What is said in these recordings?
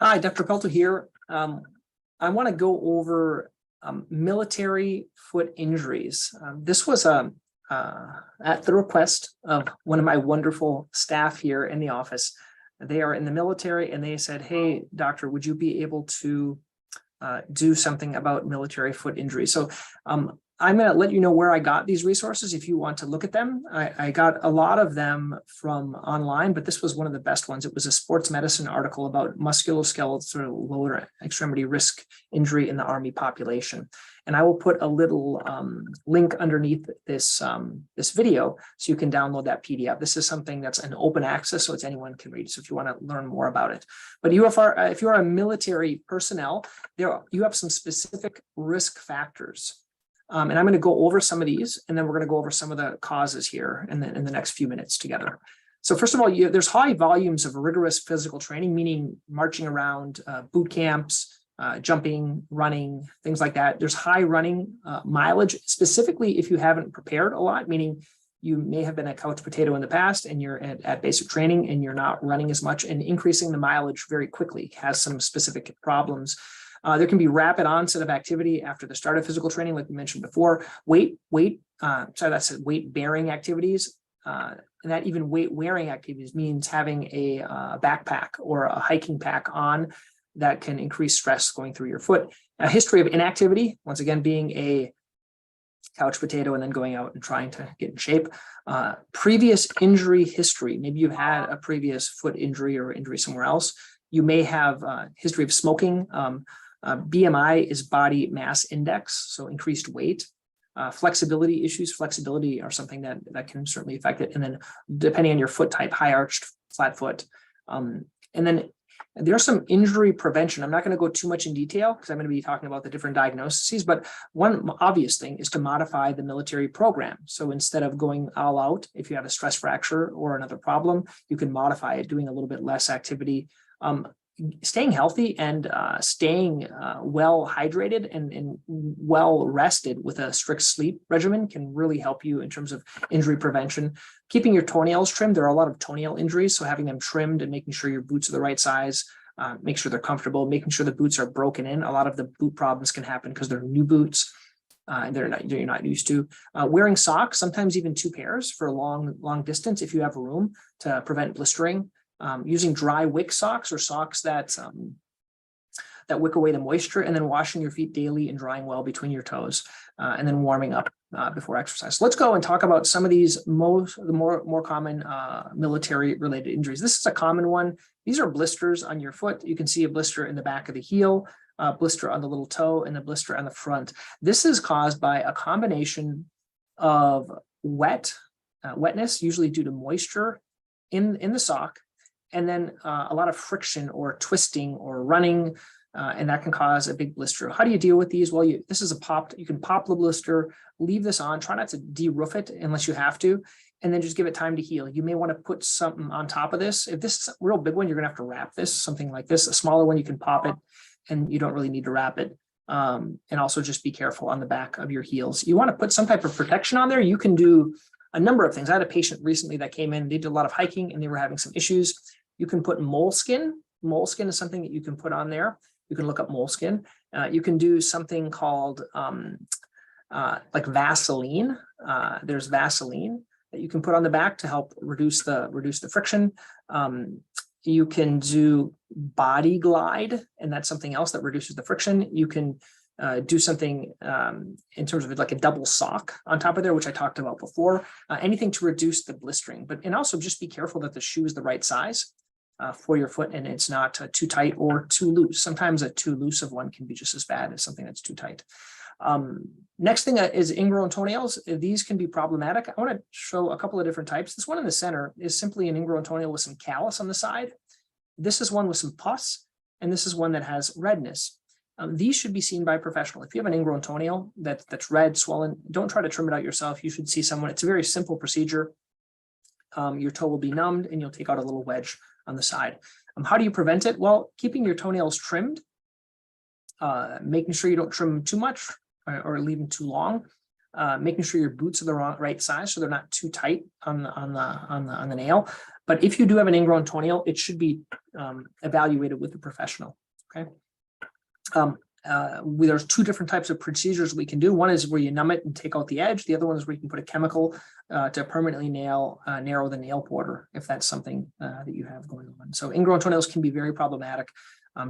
Hi, Dr. Pelto here. I want to go over military foot injuries. This was at the request of one of my wonderful staff here in the office. They are in the military and they said, hey, doctor, would you be able to do something about military foot injuries? So I'm going to let you know where I got these resources if you want to look at them. I got a lot of them from online, but this was one of the best ones. It was a sports medicine article about musculoskeletal lower extremity risk injury in the Army population. And I will put a little link underneath this, this video so you can download that PDF. This is something that's an open access, so it's anyone can read. So if you want to learn more about it. But if you are a military personnel, you have some specific risk factors. And I'm going to go over some of these, and then we're going to go over some of the causes here in the next few minutes together. So first of all, there's high volumes of rigorous physical training, meaning marching around, boot camps, jumping, running, things like that. There's high running mileage, specifically if you haven't prepared a lot, meaning you may have been a couch potato in the past and you're at basic training and you're not running as much, and increasing the mileage very quickly has some specific problems. There can be rapid onset of activity after the start of physical training, like we mentioned before. Weight bearing activities, and that even weight wearing activities means having a backpack or a hiking pack on that can increase stress going through your foot. A history of inactivity, once again, being a couch potato and then going out and trying to get in shape. Previous injury history, maybe you've had a previous foot injury or injury somewhere else. You may have a history of smoking. BMI is body mass index, so increased weight. Flexibility issues. Flexibility are something that can certainly affect it. And then depending on your foot type, high arched, flat foot. And then there's some injury prevention. I'm not going to go too much in detail because I'm going to be talking about the different diagnoses, but one obvious thing is to modify the military program. So instead of going all out, if you have a stress fracture or another problem, you can modify it, doing a little bit less activity. Staying healthy and staying well hydrated and well rested with a strict sleep regimen can really help you in terms of injury prevention. Keeping your toenails trimmed. There are a lot of toenail injuries, so having them trimmed and making sure your boots are the right size, make sure they're comfortable, making sure the boots are broken in. A lot of the boot problems can happen because they're new boots. You're not used to. Wearing socks, sometimes even 2 pairs for a long distance if you have room to prevent blistering. Using dry wick socks or socks that wick away the moisture, and then washing your feet daily and drying well between your toes, and then warming up before exercise. So let's go and talk about some of these more common military related injuries. This is a common one. These are blisters on your foot. You can see a blister in the back of the heel, a blister on the little toe, and a blister on the front. This is caused by a combination of wetness, usually due to moisture in the sock, and then a lot of friction or twisting or running, and that can cause a big blister. How do you deal with these? Well, this is you can pop the blister, leave this on, try not to de-roof it unless you have to, and then just give it time to heal. You may want to put something on top of this. If this is a real big one, you're gonna have to wrap this, something like this. A smaller one, you can pop it and you don't really need to wrap it. And also just be careful on the back of your heels. You want to put some type of protection on there. You can do a number of things. I had a patient recently that came in, they did a lot of hiking and they were having some issues. You can put moleskin. Moleskin is something that you can put on there. You can look up moleskin. You can do something called like Vaseline. There's Vaseline that you can put on the back to help reduce the friction. You can do body glide, and that's something else that reduces the friction. You can do something in terms of like a double sock on top of there, which I talked about before. Anything to reduce the blistering, and also just be careful that the shoe is the right size for your foot and it's not too tight or too loose. Sometimes a too loose of one can be just as bad as something that's too tight. Next thing is ingrown toenails. These can be problematic. I want to show a couple of different types. This one in the center is simply an ingrown toenail with some callus on the side. This is one with some pus, and this is one that has redness. These should be seen by a professional. If you have an ingrown toenail that's red, swollen, don't try to trim it out yourself. You should see someone. It's a very simple procedure. Your toe will be numbed and you'll take out a little wedge on the side. How do you prevent it? Well, keeping your toenails trimmed, making sure you don't trim them too much or leave them too long. making sure your boots are the right size so they're not too tight on the nail. But if you do have an ingrown toenail, it should be evaluated with a professional. Okay. There's two different types of procedures we can do. One is where you numb it and take out the edge. The other one is where you can put a chemical to permanently narrow the nail border, if that's something that you have going on. So ingrown toenails can be very problematic.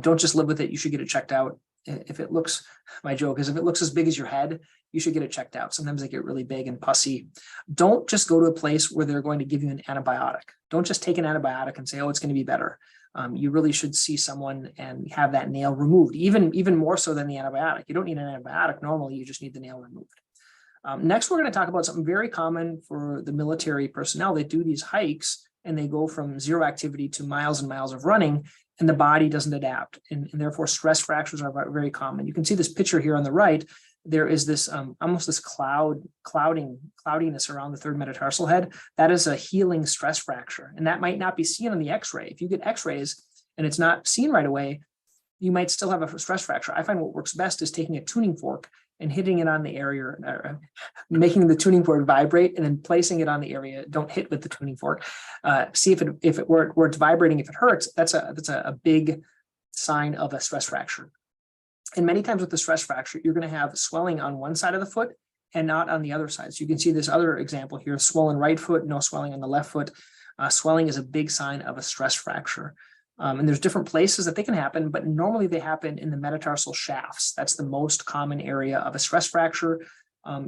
Don't just live with it. You should get it checked out. If it looks, my joke is if it looks as big as your head, you should get it checked out. Sometimes they get really big and pussy. Don't just go to a place where they're going to give you an antibiotic. Don't just take an antibiotic and say, oh, it's going to be better. You really should see someone and have that nail removed, even more so than the antibiotic. You don't need an antibiotic normally, you just need the nail removed. Next, we're going to talk about something very common for the military personnel. They do these hikes and they go from zero activity to miles and miles of running, and the body doesn't adapt. And therefore, stress fractures are very common. You can see this picture here on the right. There is this almost this cloudiness around the third metatarsal head. That is a healing stress fracture. And that might not be seen on the x-ray. If you get x-rays and it's not seen right away, you might still have a stress fracture. I find what works best is taking a tuning fork and hitting it on the area, making the tuning fork vibrate and then placing it on the area. Don't hit with the tuning fork. See if it where it's vibrating, if it hurts, that's a big sign of a stress fracture. And many times with the stress fracture, you're going to have swelling on one side of the foot and not on the other side. So you can see this other example here, swollen right foot, no swelling on the left foot. Swelling is a big sign of a stress fracture. And there's different places that they can happen, but normally they happen in the metatarsal shafts. That's the most common area of a stress fracture.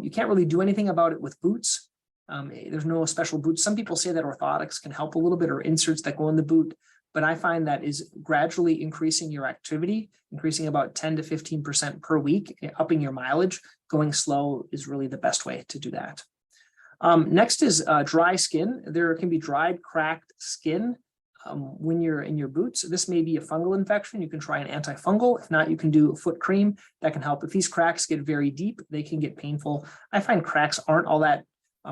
You can't really do anything about it with boots. There's no special boots. Some people say that orthotics can help a little bit, or inserts that go in the boot. But I find that is gradually increasing your activity, increasing about 10 to 15% per week, upping your mileage. Going slow is really the best way to do that. Next is dry skin. There can be dried, cracked skin when you're in your boots. This may be a fungal infection. You can try an antifungal. If not, you can do a foot cream that can help. If these cracks get very deep, they can get painful. I find cracks aren't all that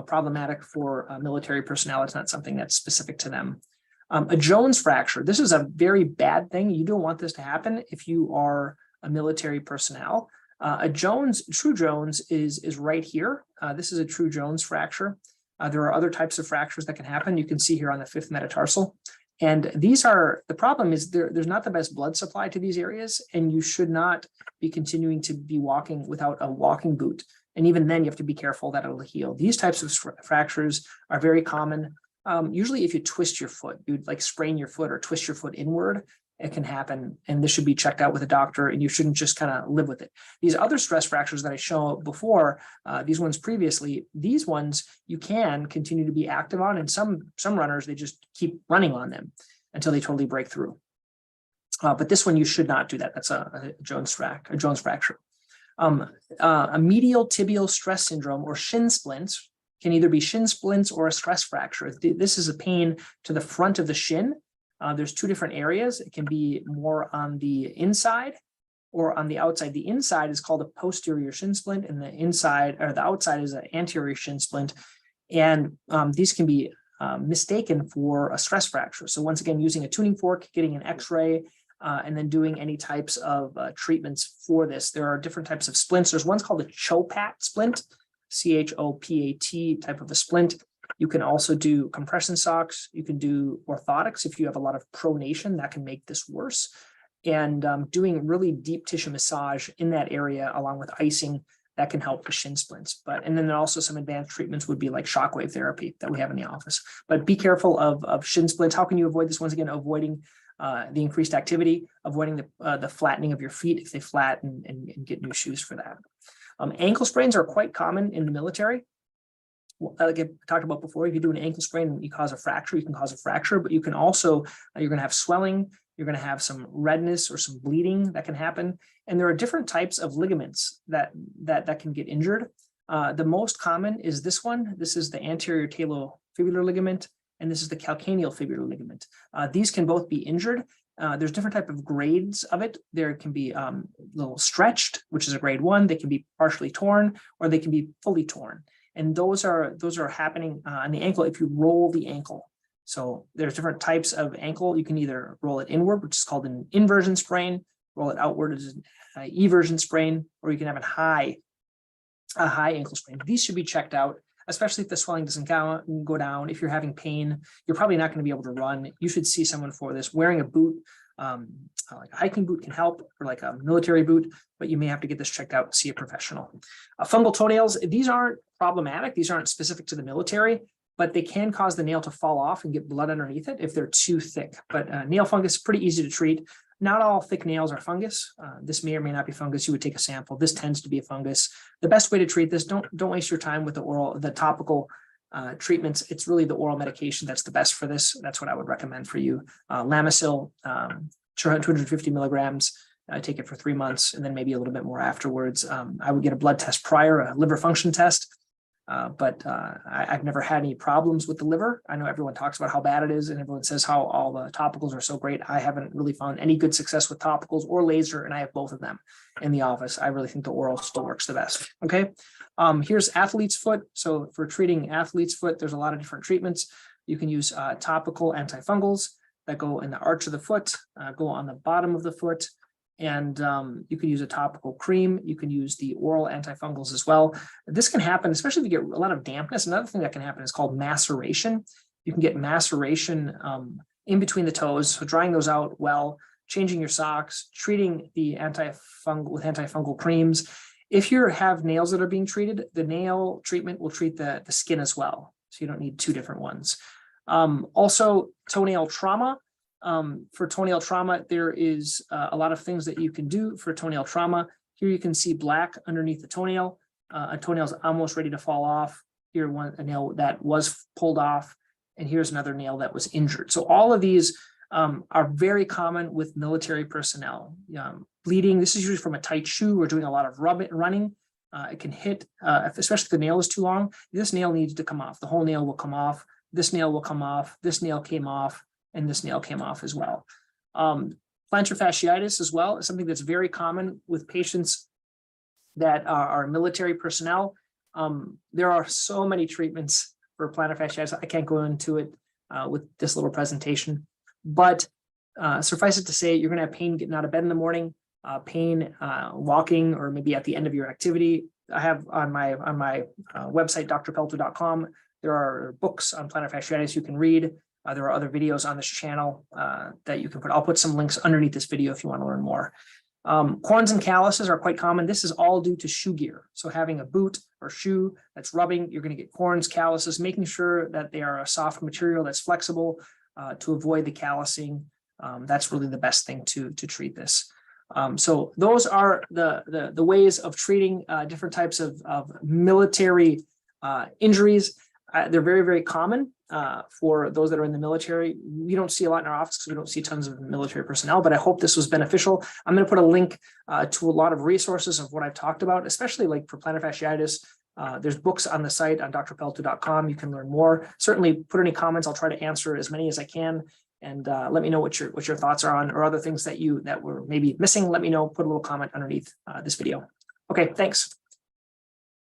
problematic for military personnel. It's not something that's specific to them. A Jones fracture. This is a very bad thing. You don't want this to happen if you are a military personnel. A true Jones is right here. This is a true Jones fracture. There are other types of fractures that can happen. You can see here on the fifth metatarsal. And the problem is there's not the best blood supply to these areas, and you should not be continuing to be walking without a walking boot. And even then you have to be careful that it'll heal. These types of fractures are very common. Usually if you twist your foot, you'd like sprain your foot or twist your foot inward, it can happen. And this should be checked out with a doctor, and you shouldn't just kind of live with it. These other stress fractures that I showed before, these ones previously, these ones you can continue to be active on. And some runners, they just keep running on them until they totally break through. But this one, you should not do that. That's a Jones fracture. A medial tibial stress syndrome or shin splints can either be shin splints or a stress fracture. This is a pain to the front of the shin. There's two different areas. It can be more on the inside or on the outside. The inside is called a posterior shin splint, and the inside or the outside is an anterior shin splint. And these can be mistaken for a stress fracture. So once again, using a tuning fork, getting an x-ray, and then doing any types of treatments for this. There are different types of splints. There's one's called a CHOPAT splint, CHOPAT type of a splint. You can also do compression socks. You can do orthotics if you have a lot of pronation. That can make this worse. And doing really deep tissue massage in that area along with icing, that can help with shin splints. And then also some advanced treatments would be like shockwave therapy that we have in the office. But be careful of shin splints. How can you avoid this? Once again, avoiding the increased activity, avoiding the flattening of your feet if they flatten, and get new shoes for that. Ankle sprains are quite common in the military. Like I talked about before, if you do an ankle sprain and you cause a fracture, you can cause a fracture, but you can also, you're going to have swelling, you're going to have some redness or some bleeding that can happen. And there are different types of ligaments that can get injured. The most common is this one. This is the anterior talofibular ligament, and this is the calcaneal fibular ligament. These can both be injured. There's different type of grades of it. There can be a little stretched, which is a grade 1. They can be partially torn, or they can be fully torn. And those are happening on the ankle if you roll the ankle. So there's different types of ankle. You can either roll it inward, which is called an inversion sprain, roll it outward as an eversion sprain, or you can have a high a high ankle sprain. These should be checked out, especially if the swelling doesn't go down. If you're having pain, you're probably not going to be able to run. You should see someone for this. Wearing a boot, like a hiking boot, can help, or like a military boot, but you may have to get this checked out and see a professional. Fungal toenails, these aren't problematic. These aren't specific to the military, but they can cause the nail to fall off and get blood underneath it if they're too thick. But nail fungus is pretty easy to treat. Not all thick nails are fungus. This may or may not be fungus. You would take a sample. This tends to be a fungus. The best way to treat this, don't waste your time with the topical treatments. It's really the oral medication that's the best for this. That's what I would recommend for you. Lamisil, 250 milligrams. Take it for 3 months, and then maybe a little bit more afterwards. I would get a blood test prior, a liver function test. But I've never had any problems with the liver. I know everyone talks about how bad it is, and everyone says how all the topicals are so great. I haven't really found any good success with topicals or laser, and I have both of them in the office. I really think the oral still works the best. Okay. Here's athlete's foot. So for treating athlete's foot, there's a lot of different treatments. You can use topical antifungals that go in the arch of the foot, go on the bottom of the foot. And you can use a topical cream. You can use the oral antifungals as well. This can happen, especially if you get a lot of dampness. Another thing that can happen is called maceration. You can get maceration in between the toes. So drying those out well, changing your socks, treating the antifungal with antifungal creams. If you have nails that are being treated, the nail treatment will treat the skin as well. So you don't need two different ones. Also, toenail trauma. For toenail trauma, there is a lot of things that you can do for toenail trauma. Here you can see black underneath the toenail. A toenail is almost ready to fall off. Here, a nail that was pulled off, and here's another nail that was injured. So all of these are very common with military personnel. Bleeding, this is usually from a tight shoe or doing a lot of running. It can hit, especially if the nail is too long. This nail needs to come off. The whole nail will come off. This nail will come off. This nail came off. And this nail came off as well. Plantar fasciitis as well is something that's very common with patients that are military personnel. There are so many treatments for plantar fasciitis. I can't go into it with this little presentation, but suffice it to say, you're going to have pain getting out of bed in the morning, pain walking, or maybe at the end of your activity. I have on my website, drpelto.com, there are books on plantar fasciitis you can read. There are other videos on this channel that you can put. I'll put some links underneath this video if you want to learn more. Corns and calluses are quite common. This is all due to shoe gear. So having a boot or shoe that's rubbing, you're going to get corns, calluses, making sure that they are a soft material that's flexible to avoid the callusing. That's really the best thing to treat this. So those are the ways of treating different types of military injuries. They're very, very common for those that are in the military. We don't see a lot in our office because we don't see tons of military personnel, but I hope this was beneficial. I'm going to put a link to a lot of resources of what I've talked about, especially like for plantar fasciitis. There's books on the site on drpelto.com. You can learn more. Certainly put any comments. I'll try to answer as many as I can. And let me know what your thoughts are on, or other things that were maybe missing. Let me know, put a little comment underneath this video. Okay, thanks.